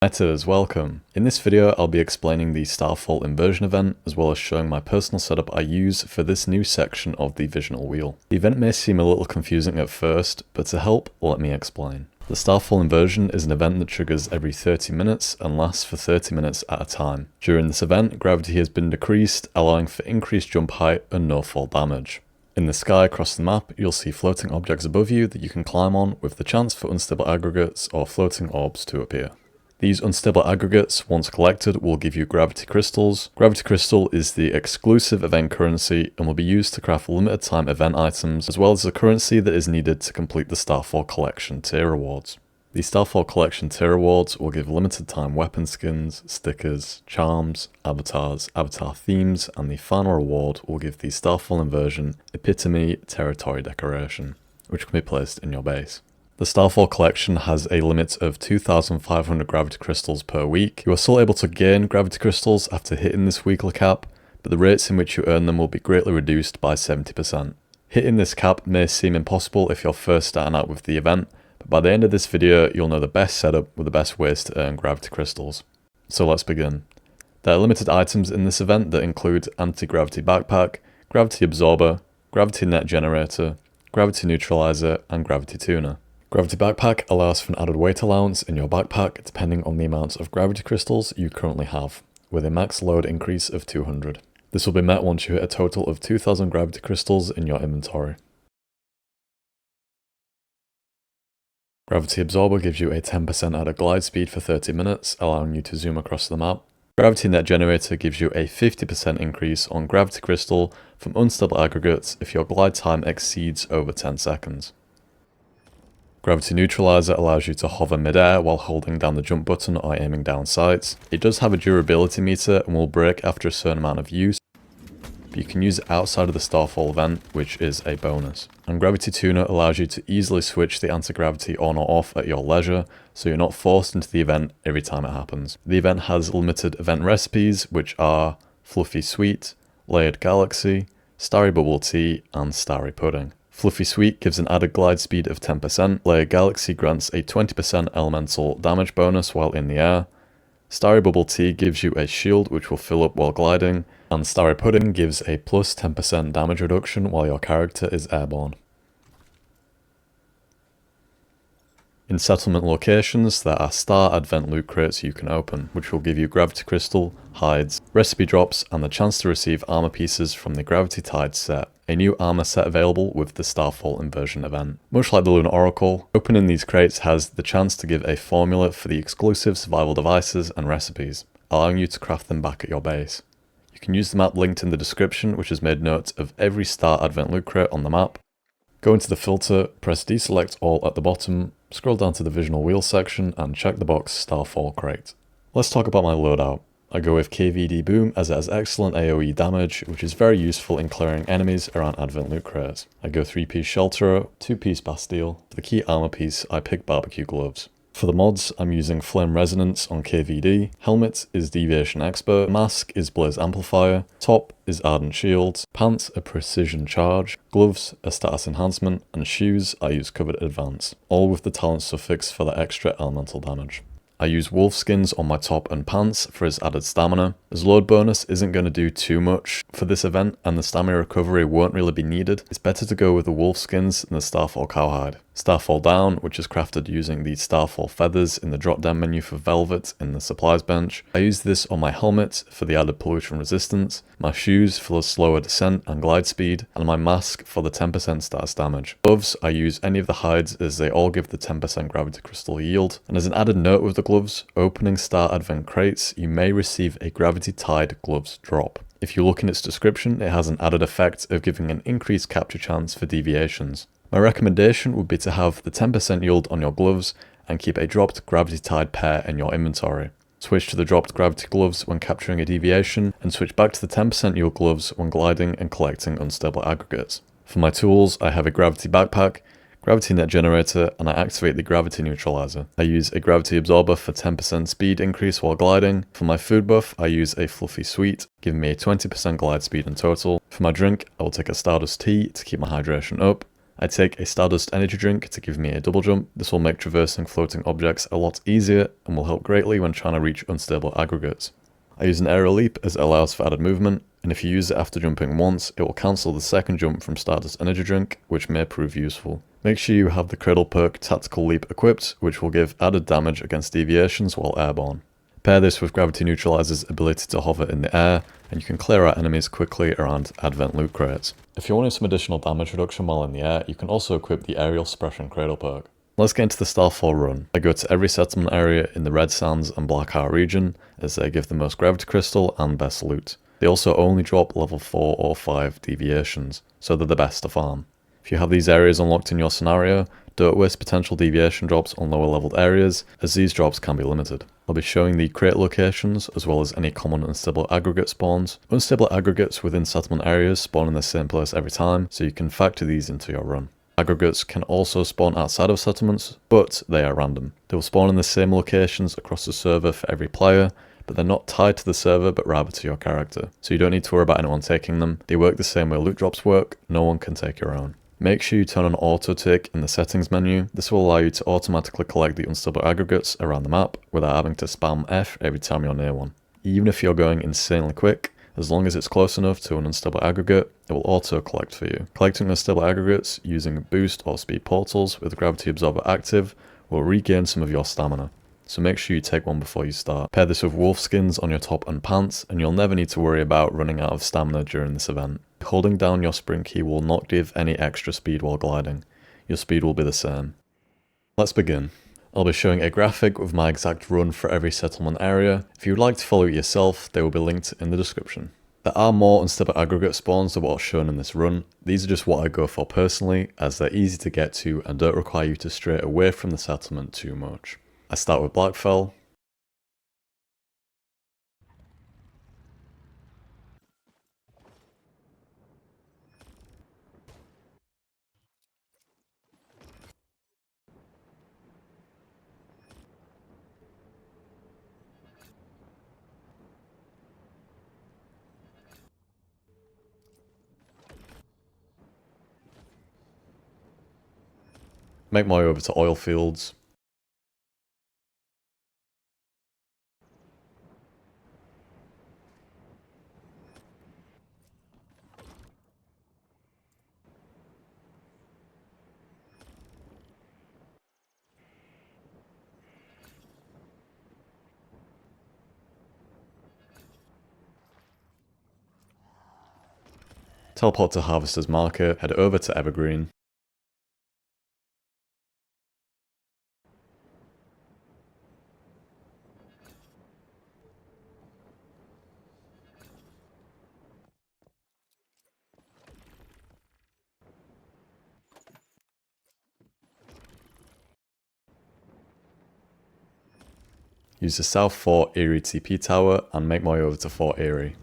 Metas, welcome. In this video I'll be explaining the Starfall Inversion event as well as showing my personal setup I use for this new section of the Visional Wheel. The event may seem a little confusing at first, but to help, let me explain. The Starfall Inversion is an event that triggers every 30 minutes and lasts for 30 minutes at a time. During this event, gravity has been decreased, allowing for increased jump height and no fall damage. In the sky across the map, you'll see floating objects above you that you can climb on with the chance for unstable aggregates or floating orbs to appear. These unstable aggregates, once collected, will give you gravity crystals. Gravity crystal is the exclusive event currency and will be used to craft limited time event items, as well as the currency that is needed to complete the Starfall Collection tier rewards. The Starfall Collection tier rewards will give limited time weapon skins, stickers, charms, avatars, avatar themes, and the final reward will give the Starfall Inversion Epitome Territory Decoration, which can be placed in your base. The Starfall Collection has a limit of 2,500 gravity crystals per week. You are still able to gain gravity crystals after hitting this weekly cap, but the rates in which you earn them will be greatly reduced by 70%. Hitting this cap may seem impossible if you're first starting out with the event, but by the end of this video you'll know the best setup with the best ways to earn gravity crystals. So let's begin. There are limited items in this event that include Anti-Gravity Backpack, Gravity Absorber, Gravity Net Generator, Gravity Neutralizer, and Gravity Tuner. Gravity Backpack allows for an added weight allowance in your backpack depending on the amount of gravity crystals you currently have, with a max load increase of 200. This will be met once you hit a total of 2,000 gravity crystals in your inventory. Gravity Absorber gives you a 10% added glide speed for 30 minutes, allowing you to zoom across the map. Gravity Net Generator gives you a 50% increase on gravity crystal from unstable aggregates if your glide time exceeds over 10 seconds. Gravity Neutralizer allows you to hover mid-air while holding down the jump button or aiming down sights. It does have a durability meter and will break after a certain amount of use, but you can use it outside of the Starfall event, which is a bonus. And Gravity Tuner allows you to easily switch the anti-gravity on or off at your leisure, so you're not forced into the event every time it happens. The event has limited event recipes, which are Fluffy Sweet, Layered Galaxy, Starry Bubble Tea, and Starry Pudding. Fluffy Sweet gives an added glide speed of 10%, Layered Galaxy grants a 20% elemental damage bonus while in the air, Starry Bubble Tea gives you a shield which will fill up while gliding, and Starry Pudding gives a plus 10% damage reduction while your character is airborne. In settlement locations, there are star advent loot crates you can open, which will give you gravity crystal, hides, recipe drops, and the chance to receive armor pieces from the Gravity Tide set, a new armor set available with the Starfall Inversion event. Much like the Lunar Oracle, opening these crates has the chance to give a formula for the exclusive survival devices and recipes, allowing you to craft them back at your base. You can use the map linked in the description, which has made notes of every star advent loot crate on the map. Go into the filter, press deselect all at the bottom, scroll down to the Visional Wheel section and check the box Starfall Crate. Let's talk about my loadout. I go with KVD Boom as it has excellent AoE damage, which is very useful in clearing enemies around advent loot crates. I go 3-piece Shelterer, 2-piece Bastille. For the key armor piece, I pick Barbecue Gloves. For the mods, I'm using Flame Resonance on KVD, Helmet is Deviation Expert, Mask is Blaze Amplifier, Top is Ardent Shield, Pants a Precision Charge, Gloves a Status Enhancement, and Shoes I use Covered Advance, all with the talent suffix for the extra elemental damage. I use wolf skins on my top and pants for his added stamina. His load bonus isn't going to do too much for this event and the stamina recovery won't really be needed. It's better to go with the wolf skins than the Starfall Cowhide. Starfall Down, which is crafted using the Starfall feathers in the drop down menu for Velvet in the supplies bench. I use this on my helmet for the added pollution resistance, my shoes for the slower descent and glide speed, and my mask for the 10% status damage. Gloves, I use any of the hides as they all give the 10% gravity crystal yield. And as an added note with the gloves, opening star advent crates, you may receive a Gravity Tide gloves drop. If you look in its description, it has an added effect of giving an increased capture chance for deviations. My recommendation would be to have the 10% yield on your gloves and keep a dropped Gravity Tide pair in your inventory. Switch to the dropped gravity gloves when capturing a deviation, and switch back to the 10% yield gloves when gliding and collecting unstable aggregates. For my tools, I have a Gravity Backpack, Gravity Net Generator, and I activate the Gravity Neutralizer. I use a Gravity Absorber for 10% speed increase while gliding. For my food buff, I use a Fluffy Sweet, giving me a 20% glide speed in total. For my drink, I will take a Stardust Tea to keep my hydration up. I take a Stardust energy drink to give me a double jump. This will make traversing floating objects a lot easier and will help greatly when trying to reach unstable aggregates. I use an aerial leap as it allows for added movement, and if you use it after jumping once, it will cancel the second jump from Stardust energy drink, which may prove useful. Make sure you have the Cradle perk Tactical Leap equipped, which will give added damage against deviations while airborne. Pair this with Gravity Neutralizer's ability to hover in the air, and you can clear out enemies quickly around Advent loot crates. If you wanted some additional damage reduction while in the air, you can also equip the Aerial Suppression Cradle perk. Let's get into the Starfall run. I go to every settlement area in the Red Sands and Black Heart region, as they give the most Gravity Crystal and best loot. They also only drop level 4 or 5 deviations, so they're the best to farm. If you have these areas unlocked in your scenario, don't waste potential deviation drops on lower leveled areas, as these drops can be limited. I'll be showing the crate locations, as well as any common unstable aggregate spawns. Unstable aggregates within settlement areas spawn in the same place every time, so you can factor these into your run. Aggregates can also spawn outside of settlements, but they are random. They will spawn in the same locations across the server for every player, but they're not tied to the server but rather to your character, so you don't need to worry about anyone taking them. They work the same way loot drops work, no one can take your own. Make sure you turn on auto take in the settings menu. This will allow you to automatically collect the unstable aggregates around the map without having to spam F every time you're near one. Even if you're going insanely quick, as long as it's close enough to an unstable aggregate, it will auto collect for you. Collecting unstable aggregates using boost or speed portals with Gravity Absorber active will regain some of your stamina, so make sure you take one before you start. Pair this with wolf skins on your top and pants, and you'll never need to worry about running out of stamina during this event. Holding down your sprint key will not give any extra speed while gliding. Your speed will be the same. Let's begin. I'll be showing a graphic with my exact run for every settlement area. If you would like to follow it yourself, they will be linked in the description. There are more unstable aggregate spawns than what's shown in this run. These are just what I go for personally, as they're easy to get to and don't require you to stray away from the settlement too much. I start with Blackfell. Make my way over to oil fields. Teleport to Harvester's Market, head over to Evergreen. Use the South Fort Erie TP Tower and make my way over to Fort Erie.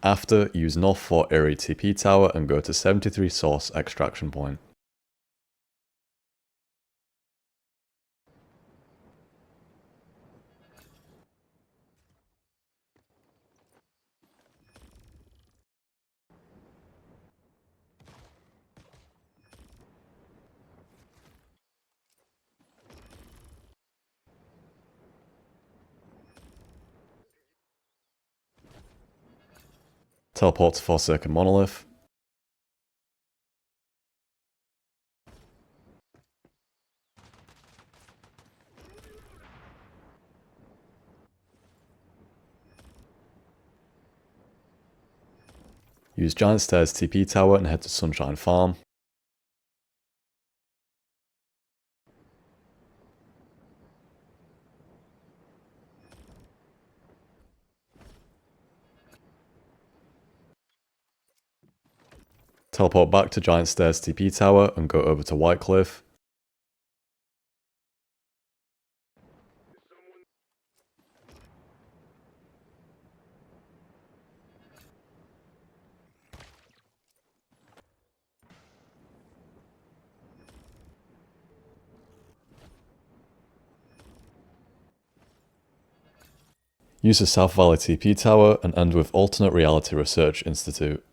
After, use North Fort Erie TP Tower and go to 73 Source Extraction Point. Teleport to Forsaken Monolith. Use Giant Stairs TP Tower and head to Sunshine Farm. Teleport back to Giant Stairs TP Tower and go over to White Cliff. Use the South Valley TP Tower and end with Alternate Reality Research Institute.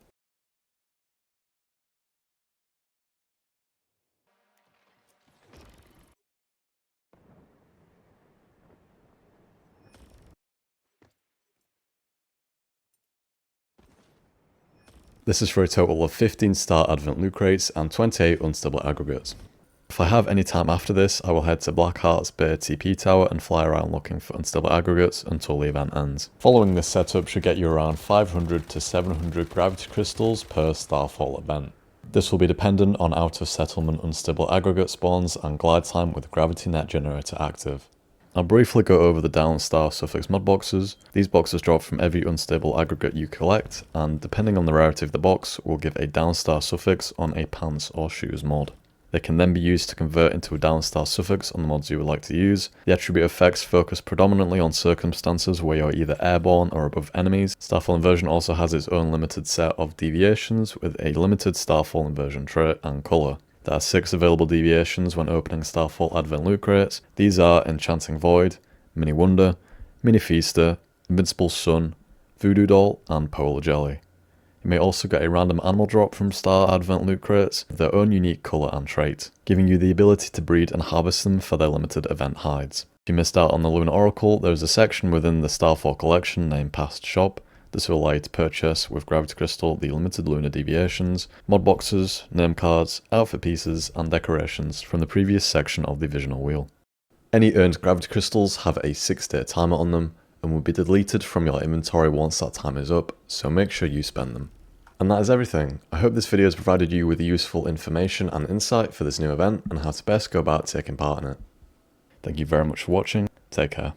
This is for a total of 15 Star Advent loot crates and 28 unstable aggregates. If I have any time after this, I will head to Blackheart's Bay TP Tower and fly around looking for unstable aggregates until the event ends. Following this setup should get you around 500 to 700 gravity crystals per Starfall event. This will be dependent on out of settlement unstable aggregate spawns and glide time with gravity net generator active. I'll briefly go over the down star suffix mod boxes. These boxes drop from every unstable aggregate you collect, and depending on the rarity of the box, will give a down star suffix on a pants or shoes mod. They can then be used to convert into a down star suffix on the mods you would like to use. The attribute effects focus predominantly on circumstances where you're either airborne or above enemies. Starfall Inversion also has its own limited set of deviations with a limited Starfall Inversion trait and colour. There are 6 available deviations when opening Starfall Advent loot crates. These are Enchanting Void, Mini Wonder, Mini Feaster, Invincible Sun, Voodoo Doll, and Polar Jelly. You may also get a random animal drop from Star Advent loot crates with their own unique colour and trait, giving you the ability to breed and harvest them for their limited event hides. If you missed out on the Lunar Oracle, there is a section within the Starfall collection named Past Shop. This will allow you to purchase with Gravity Crystal the limited lunar deviations, mod boxes, name cards, outfit pieces, and decorations from the previous section of the Visional Wheel. Any earned Gravity Crystals have a 6-day timer on them and will be deleted from your inventory once that time is up, so make sure you spend them. And that is everything. I hope this video has provided you with useful information and insight for this new event and how to best go about taking part in it. Thank you very much for watching, take care.